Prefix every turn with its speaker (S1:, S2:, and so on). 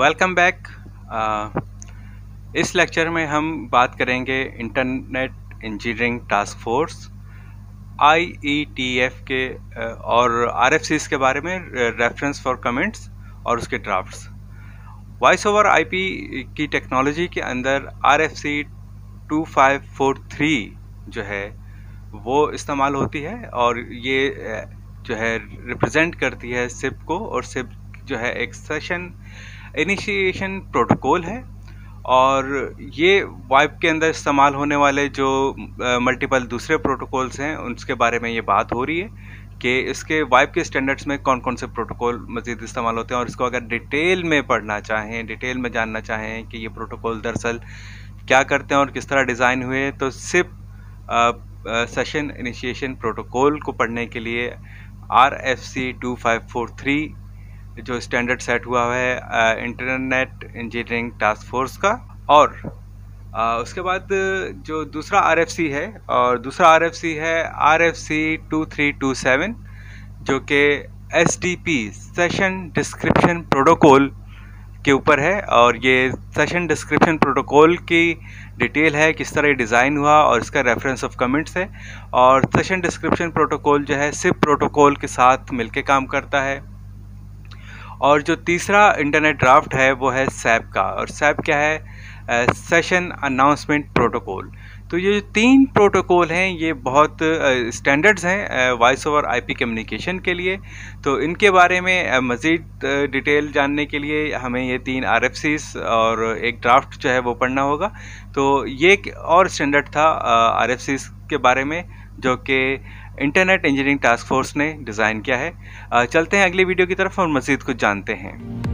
S1: Welcome back. इस lecture में हम बात करेंगे internet engineering task force IETF के और RFCs के बारे में, रेफरेंस फॉर कमेंट्स और उसके ड्राफ्ट्स। वॉइस ओवर IP की टेक्नोलॉजी के अंदर RFC 2543 जो है वो इस्तेमाल होती है और ये जो है रिप्रेजेंट करती है SIP को, और SIP जो है एक सेशन इनिशिएशन प्रोटोकॉल है और ये वाइप के अंदर इस्तेमाल होने वाले जो मल्टीपल दूसरे प्रोटोकॉल्स हैं उसके बारे में ये बात हो रही है कि इसके वाइप के स्टैंडर्ड्स में कौन कौन से प्रोटोकॉल मज़ीद इस्तेमाल होते हैं, और इसको अगर डिटेल में पढ़ना चाहें, डिटेल में जानना चाहें कि ये प्रोटोकॉल दरअसल क्या करते हैं और किस तरह डिज़ाइन हुए, तो SIP सेशन इनिशिएशन प्रोटोकॉल को पढ़ने के लिए RFC 2543 जो स्टैंडर्ड सेट हुआ है इंटरनेट इंजीनियरिंग टास्क फोर्स का, और उसके बाद जो दूसरा RFC है, और दूसरा RFC है RFC 2327 जो कि SDP सेशन डिस्क्रिप्शन प्रोटोकॉल के ऊपर है। और ये सेशन डिस्क्रिप्शन प्रोटोकॉल की डिटेल है, किस तरह डिज़ाइन हुआ और इसका रेफरेंस ऑफ कमेंट्स है। और सेशन डिस्क्रिप्शन प्रोटोकॉल जो है SIP प्रोटोकॉल के साथ मिलके काम करता है। और जो तीसरा इंटरनेट ड्राफ्ट है वो है SAP का, और SAP क्या है? Session announcement protocol. तो ये जो तीन प्रोटोकॉल हैं ये बहुत स्टैंडर्ड्स हैं वॉइस ओवर IP कम्युनिकेशन के लिए। तो इनके बारे में मज़ीद डिटेल जानने के लिए हमें ये तीन RFCs और एक ड्राफ्ट जो है वो पढ़ना होगा। तो ये एक और स्टैंडर्ड था RFCs के बारे में जो कि इंटरनेट इंजीनियरिंग टास्क फोर्स ने डिज़ाइन किया है। चलते हैं अगली वीडियो की तरफ और मज़ीद कुछ जानते हैं।